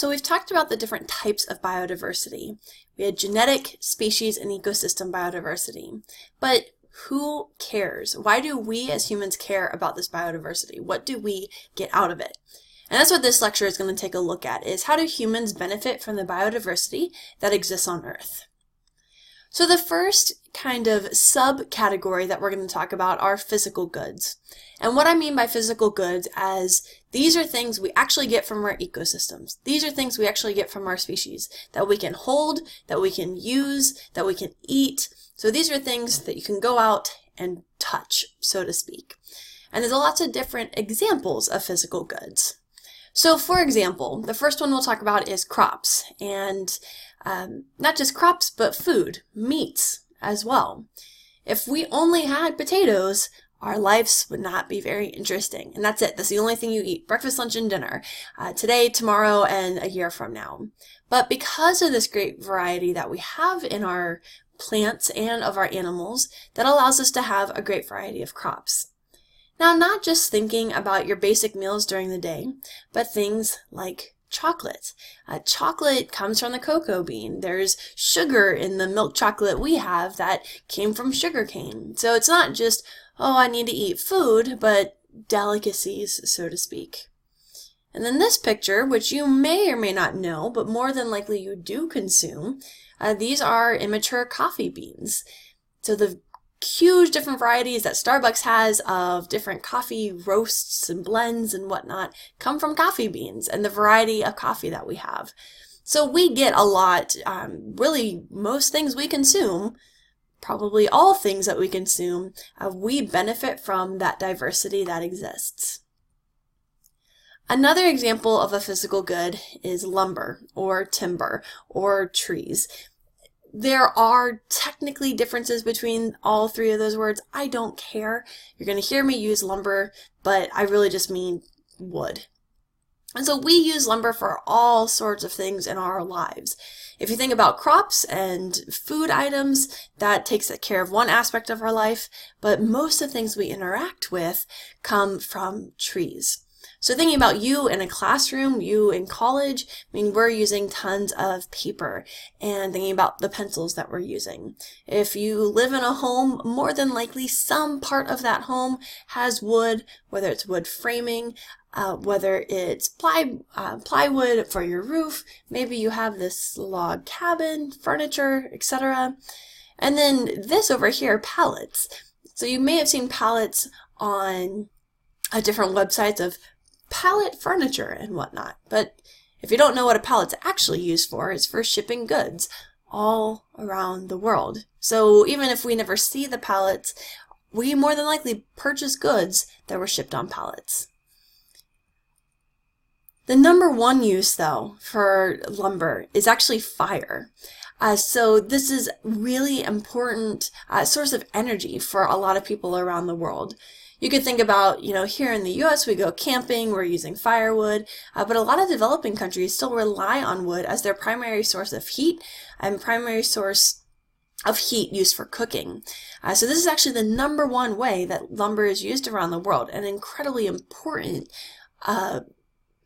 So we've talked about the different types of biodiversity. We had genetic, species, and ecosystem biodiversity. But who cares? Why do we as humans care about this biodiversity? What do we get out of it? And that's what this lecture is going to take a look at, is how do humans benefit from the biodiversity that exists on Earth? So the first kind of subcategory that we're going to talk about are physical goods. And what I mean by physical goods as these are things we actually get from our ecosystems. These are things we actually get from our species that we can hold, that we can use, that we can eat. So these are things that you can go out and touch, so to speak. And there's lots of different examples of physical goods. So for example, the first one we'll talk about is crops, and not just crops, but food, meats as well. If we only had potatoes, our lives would not be very interesting. And that's it. That's the only thing you eat. Breakfast, lunch, and dinner. Today, tomorrow, and a year from now. But because of this great variety that we have in our plants and of our animals, that allows us to have a great variety of crops. Now, not just thinking about your basic meals during the day, but things like chocolate. Chocolate comes from the cocoa bean. There's sugar in the milk chocolate we have that came from sugar cane. So it's not just, oh, I need to eat food, but delicacies, so to speak. And then this picture, which you may or may not know, but more than likely you do consume, these are immature coffee beans. So the huge different varieties that Starbucks has of different coffee roasts and blends and whatnot come from coffee beans and the variety of coffee that we have. So we get a lot, really most things we consume, probably all things that we consume, we benefit from that diversity that exists. Another example of a physical good is lumber or timber or trees. There are technically differences between all three of those words. I don't care. You're going to hear me use lumber, but I really just mean wood. And so we use lumber for all sorts of things in our lives. If you think about crops and food items, that takes care of one aspect of our life, but most of the things we interact with come from trees. So thinking about you in a classroom, you in college, I mean, we're using tons of paper, and thinking about the pencils that we're using. If you live in a home, more than likely some part of that home has wood, whether it's wood framing, whether it's plywood for your roof, maybe you have this log cabin, furniture, etc. And then this over here, pallets. So you may have seen pallets on different websites of pallet furniture and whatnot. But if you don't know what a pallet's actually used for, it's for shipping goods all around the world. So even if we never see the pallets, we more than likely purchase goods that were shipped on pallets. The number one use, though, for lumber is actually fire. So this is really important source of energy for a lot of people around the world. You could think about, here in the US, we go camping, we're using firewood, but a lot of developing countries still rely on wood as their primary source of heat and primary source of heat used for cooking. So this is actually the number one way that lumber is used around the world, an incredibly important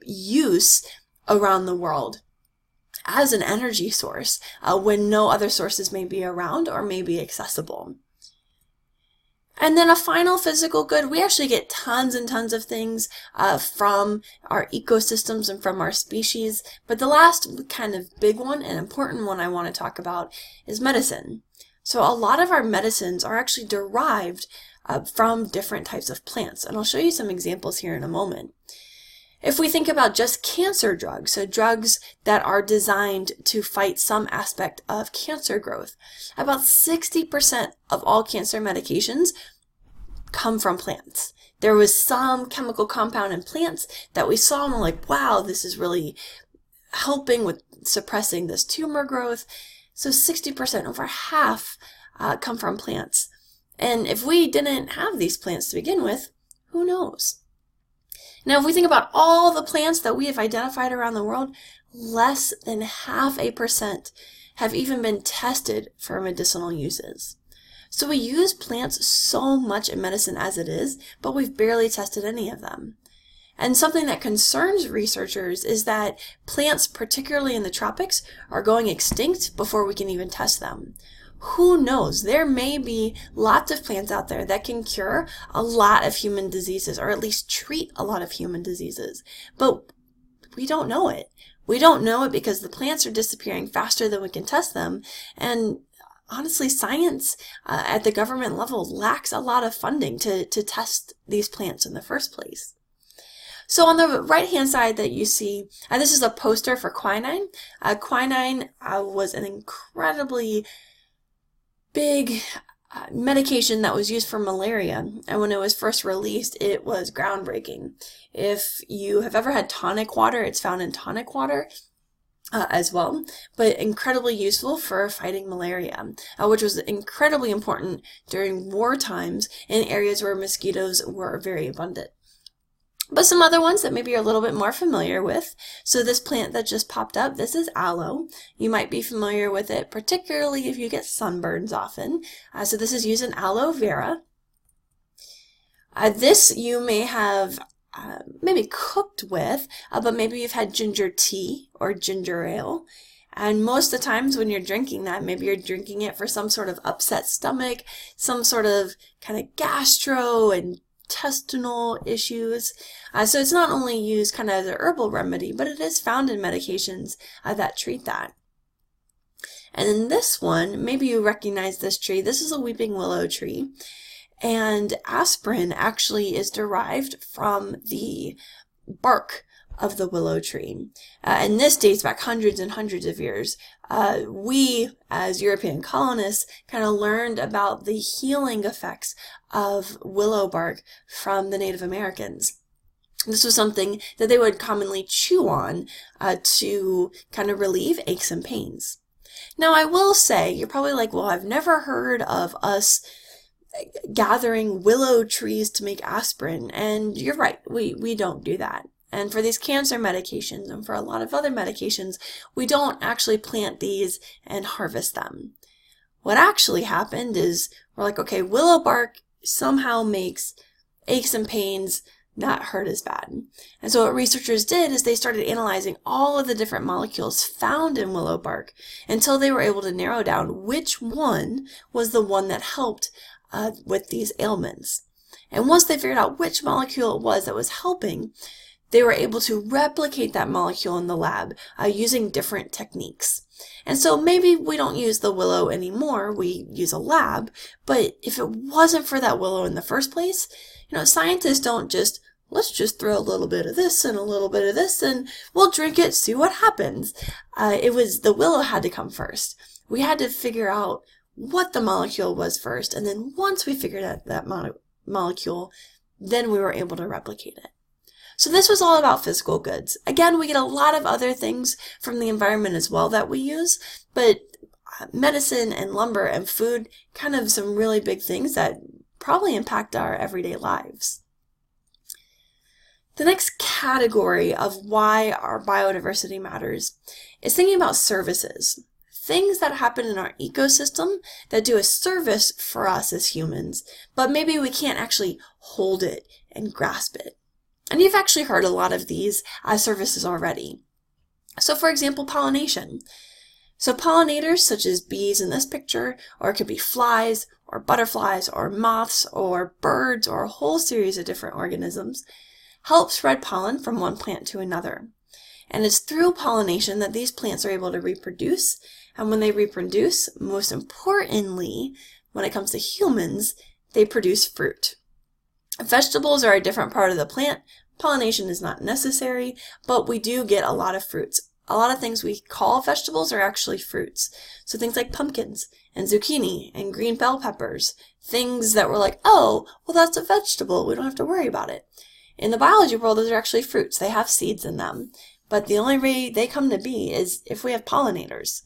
use around the world as an energy source when no other sources may be around or may be accessible. And then a final physical good, we actually get tons and tons of things from our ecosystems and from our species. But the last kind of big one and important one I want to talk about is medicine. So a lot of our medicines are actually derived from different types of plants. And I'll show you some examples here in a moment. If we think about just cancer drugs, so drugs that are designed to fight some aspect of cancer growth, about 60% of all cancer medications come from plants. There was some chemical compound in plants that we saw and we're like, wow, this is really helping with suppressing this tumor growth. So 60%, over half, come from plants. And if we didn't have these plants to begin with, who knows? Now, if we think about all the plants that we have identified around the world, less than 0.5% have even been tested for medicinal uses. So we use plants so much in medicine as it is, but we've barely tested any of them. And something that concerns researchers is that plants, particularly in the tropics, are going extinct before we can even test them. Who knows? There may be lots of plants out there that can cure a lot of human diseases, or at least treat a lot of human diseases. But we don't know it. We don't know it because the plants are disappearing faster than we can test them. And honestly, science at the government level lacks a lot of funding to test these plants in the first place. So on the right-hand side that you see, this is a poster for quinine. Quinine was an incredibly big medication that was used for malaria, and when it was first released, it was groundbreaking. If you have ever had tonic water, it's found in tonic water as well, but incredibly useful for fighting malaria, which was incredibly important during war times in areas where mosquitoes were very abundant. But some other ones that maybe you're a little bit more familiar with. So this plant that just popped up, this is aloe. You might be familiar with it, particularly if you get sunburns often. So this is used in aloe vera. This you may have maybe cooked with, but maybe you've had ginger tea or ginger ale. And most of the times when you're drinking that, maybe you're drinking it for some sort of upset stomach, some sort of kind of gastro and intestinal issues. So it's not only used kind of as a herbal remedy, but it is found in medications that treat that. And in this one, maybe you recognize this tree. This is a weeping willow tree. And aspirin actually is derived from the bark of the willow tree. And this dates back hundreds and hundreds of years. We, as European colonists, kind of learned about the healing effects of willow bark from the Native Americans. This was something that they would commonly chew on to kind of relieve aches and pains. Now, I will say, you're probably like, well, I've never heard of us gathering willow trees to make aspirin. And you're right, we don't do that. And for these cancer medications and for a lot of other medications, we don't actually plant these and harvest them. What actually happened is we're like, okay, willow bark somehow makes aches and pains not hurt as bad. And so what researchers did is they started analyzing all of the different molecules found in willow bark until they were able to narrow down which one was the one that helped with these ailments. And once they figured out which molecule it was that was helping, they were able to replicate that molecule in the lab using different techniques. And so maybe we don't use the willow anymore, we use a lab, but if it wasn't for that willow in the first place, scientists don't just, let's just throw a little bit of this and a little bit of this and we'll drink it, see what happens. The willow had to come first. We had to figure out what the molecule was first, and then once we figured out that molecule, then we were able to replicate it. So this was all about physical goods. Again, we get a lot of other things from the environment as well that we use, but medicine and lumber and food, kind of some really big things that probably impact our everyday lives. The next category of why our biodiversity matters is thinking about services. Things that happen in our ecosystem that do a service for us as humans, but maybe we can't actually hold it and grasp it. And you've actually heard a lot of these services already. So for example, pollination. So pollinators such as bees in this picture, or it could be flies, or butterflies, or moths, or birds, or a whole series of different organisms, help spread pollen from one plant to another. And it's through pollination that these plants are able to reproduce. And when they reproduce, most importantly, when it comes to humans, they produce fruit. Vegetables are a different part of the plant. Pollination is not necessary, but we do get a lot of fruits. A lot of things we call vegetables are actually fruits. So things like pumpkins and zucchini and green bell peppers, things that we're like, oh, well, that's a vegetable. We don't have to worry about it. In the biology world, those are actually fruits. They have seeds in them. But the only way they come to be is if we have pollinators.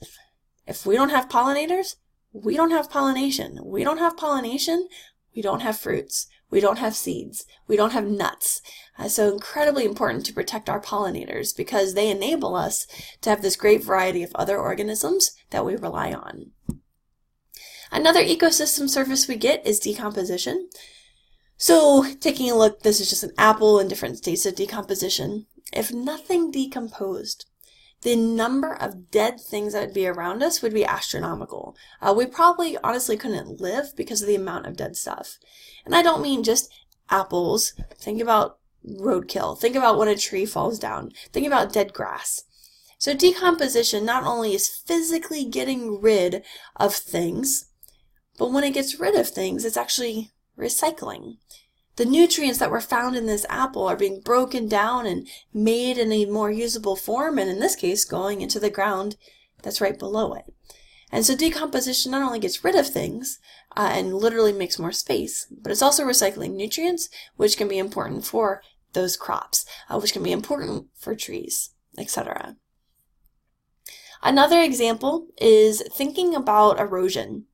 If we don't have pollinators, we don't have pollination. We don't have pollination, we don't have fruits. We don't have seeds. We don't have nuts. So incredibly important to protect our pollinators because they enable us to have this great variety of other organisms that we rely on. Another ecosystem service we get is decomposition. So taking a look, this is just an apple in different states of decomposition. If nothing decomposed, the number of dead things that would be around us would be astronomical. We probably honestly couldn't live because of the amount of dead stuff. And I don't mean just apples. Think about roadkill. Think about when a tree falls down. Think about dead grass. So decomposition not only is physically getting rid of things, but when it gets rid of things, it's actually recycling. The nutrients that were found in this apple are being broken down and made in a more usable form, and in this case, going into the ground that's right below it. And so decomposition not only gets rid of things and literally makes more space, but it's also recycling nutrients, which can be important for those crops, which can be important for trees, etc. Another example is thinking about erosion.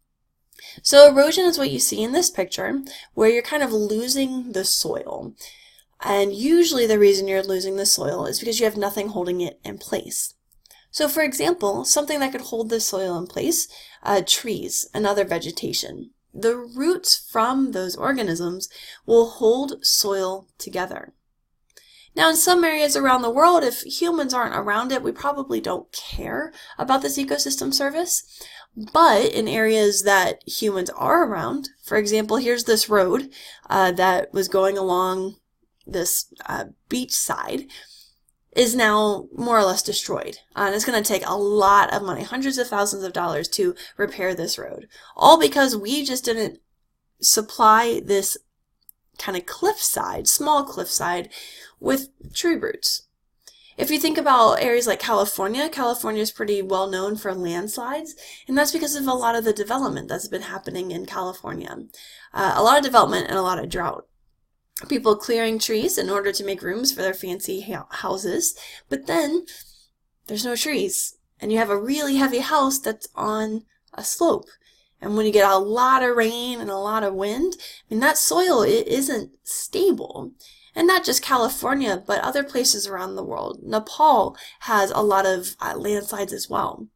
So erosion is what you see in this picture, where you're kind of losing the soil. And usually the reason you're losing the soil is because you have nothing holding it in place. So for example, something that could hold the soil in place, trees and other vegetation. The roots from those organisms will hold soil together. Now, in some areas around the world, if humans aren't around it, we probably don't care about this ecosystem service. But in areas that humans are around, for example, here's this road that was going along this beach side, is now more or less destroyed. And it's going to take a lot of money, hundreds of thousands of dollars to repair this road. All because we just didn't supply this kind of cliffside, small cliffside, with tree roots. If you think about areas like California, California is pretty well known for landslides, and that's because of a lot of the development that's been happening in California. A lot of development and a lot of drought. People clearing trees in order to make rooms for their fancy houses, but then there's no trees, and you have a really heavy house that's on a slope. And when you get a lot of rain and a lot of wind, that soil, it isn't stable. And not just California, but other places around the world. Nepal has a lot of landslides as well.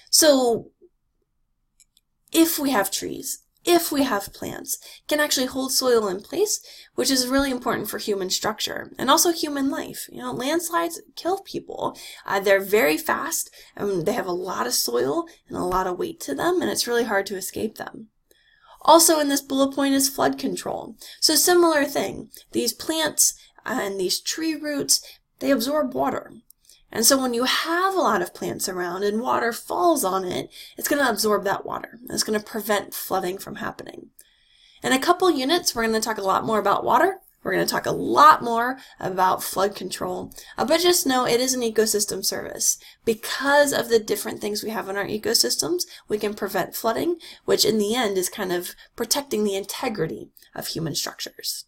So if we have trees, if we have plants, can actually hold soil in place, which is really important for human structure and also human life. Landslides kill people. They're very fast, and they have a lot of soil and a lot of weight to them, and it's really hard to escape them. Also in this bullet point is flood control. So similar thing, these plants and these tree roots, they absorb water. And so when you have a lot of plants around and water falls on it, it's going to absorb that water. It's going to prevent flooding from happening. In a couple units, we're going to talk a lot more about water. We're going to talk a lot more about flood control, but just know it is an ecosystem service. Because of the different things we have in our ecosystems, we can prevent flooding, which in the end is kind of protecting the integrity of human structures.